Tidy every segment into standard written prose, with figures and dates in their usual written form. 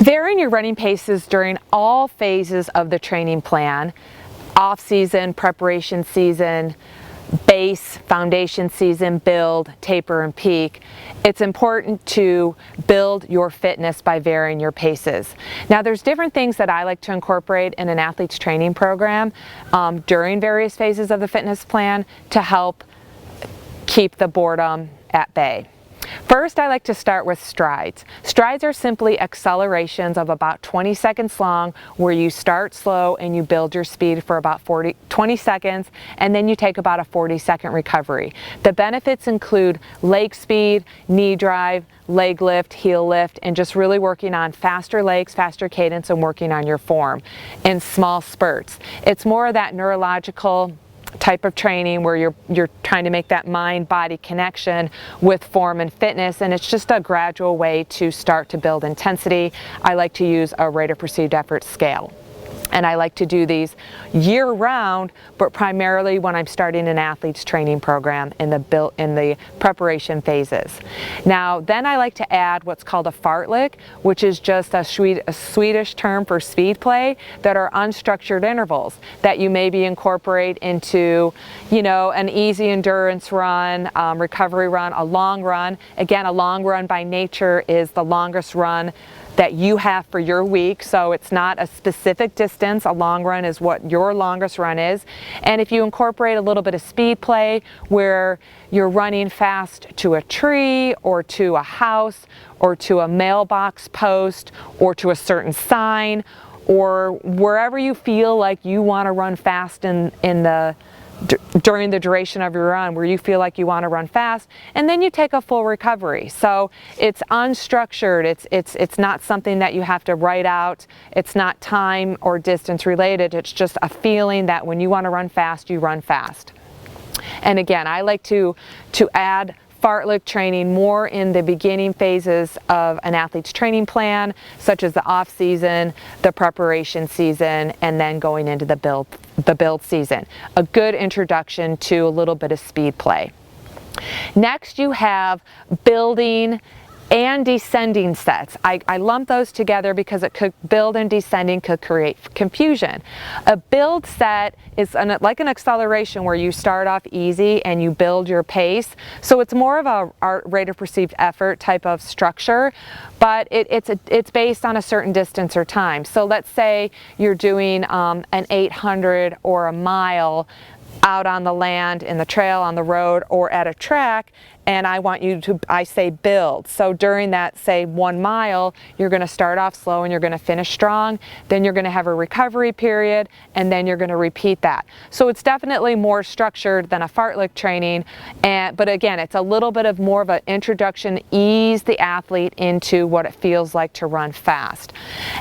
Varying your running paces during all phases of the training plan, off-season, preparation season, base, foundation season, build, taper, and peak. It's important to build your fitness by varying your paces. Now there's different things that I like to incorporate in an athlete's training program during various phases of the fitness plan to help keep the boredom at bay. First, I like to start with strides. Strides are simply accelerations of about 20 seconds long where you start slow and you build your speed for about 20 seconds and then you take about a 40-second recovery. The benefits include leg speed, knee drive, leg lift, heel lift, and just really working on faster legs, faster cadence, and working on your form in small spurts. It's more of that neurological type of training where you're trying to make that mind-body connection with form and fitness, and it's just a gradual way to start to build intensity. I like to use a rate of perceived effort scale. And I like to do these year-round, but primarily when I'm starting an athlete's training program in the preparation phases. Now, then I like to add what's called a fartlek, which is just a Swedish term for speed play that are unstructured intervals that you maybe incorporate into, an easy endurance run, recovery run, a long run. Again, a long run by nature is the longest run that you have for your week, so it's not a specific distance. A long run is what your longest run is. And if you incorporate a little bit of speed play where you're running fast to a tree or to a house or to a mailbox post or to a certain sign or wherever you feel like you want to run fast during the duration of your run, where you feel like you want to run fast, and then you take a full recovery. So it's unstructured, it's not something that you have to write out, it's not time or distance related, it's just a feeling that when you want to run fast, you run fast. And again, I like to add fartlek training more in the beginning phases of an athlete's training plan, such as the off season, the preparation season, and then going into the build season. A good introduction to a little bit of speed play. Next, you have building and descending sets. I lump those together because build and descending could create confusion. A build set is like an acceleration where you start off easy and you build your pace. So it's more of a rate of perceived effort type of structure, but it's based on a certain distance or time. So let's say you're doing an 800 or a mile out on the land, in the trail, on the road, or at a track, and I say build. So during that, say 1 mile, you're going to start off slow and you're going to finish strong, then you're going to have a recovery period, and then you're going to repeat that. So it's definitely more structured than a fartlek training, but again, it's a little bit of more of an introduction, ease the athlete into what it feels like to run fast.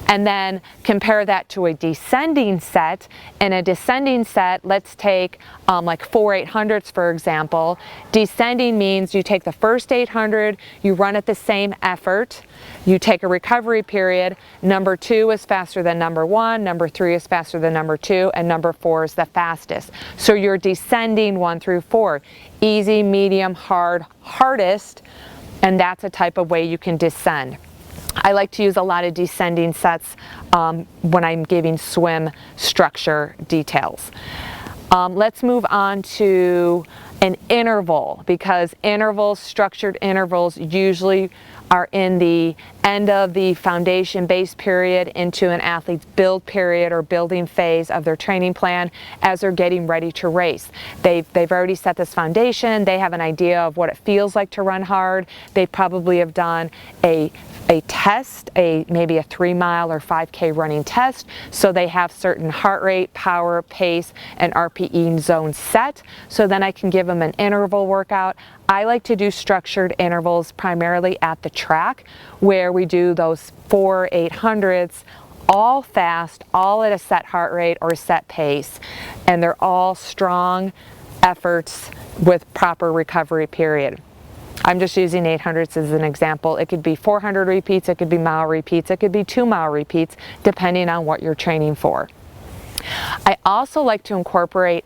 And then compare that to a descending set. In a descending set, let's take like 4 800s for example. Descending means you take the first 800, you run at the same effort, you take a recovery period. Number 2 is faster than number 1, number 3 is faster than number 2, and number 4 is the fastest. So you're descending 1 through 4. Easy, medium, hard, hardest, and that's a type of way you can descend. I like to use a lot of descending sets when I'm giving swim structure details. Let's move on to an interval, because structured intervals usually are in the end of the foundation base period into an athlete's build period or building phase of their training plan as they're getting ready to race. They've already set this foundation, they have an idea of what it feels like to run hard, they probably have done a test, maybe a 3-mile or 5K running test, so they have certain heart rate, power, pace, and RPE zones set, so then I can give them an interval workout. I like to do structured intervals primarily at the track where we do those 4 800s, all fast, all at a set heart rate or set pace, and they're all strong efforts with proper recovery period. I'm just using 800s as an example. It could be 400 repeats, it could be mile repeats, it could be 2-mile repeats, depending on what you're training for. I also like to incorporate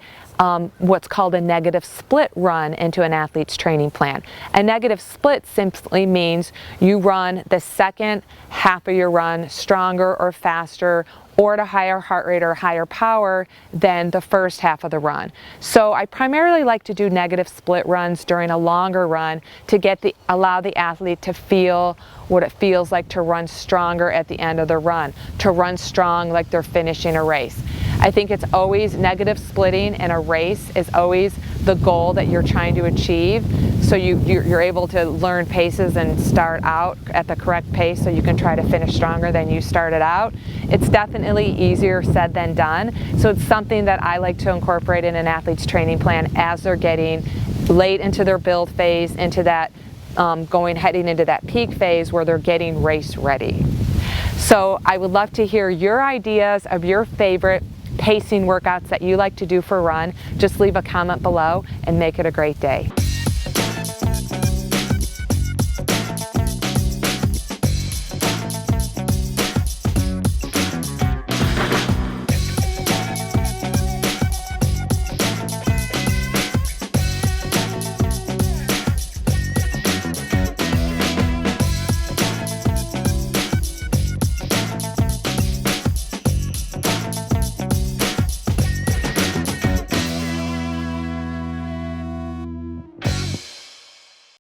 what's called a negative split run into an athlete's training plan. A negative split simply means you run the second half of your run stronger or faster or at a higher heart rate or higher power than the first half of the run. So I primarily like to do negative split runs during a longer run to allow the athlete to feel what it feels like to run stronger at the end of the run, to run strong like they're finishing a race. I think it's always negative splitting in a race is always the goal that you're trying to achieve. So you're able to learn paces and start out at the correct pace so you can try to finish stronger than you started out. It's definitely easier said than done. So it's something that I like to incorporate in an athlete's training plan as they're getting late into their build phase, into that heading into that peak phase where they're getting race ready. So I would love to hear your ideas of your favorite pacing workouts that you like to do for run. Just leave a comment below and make it a great day.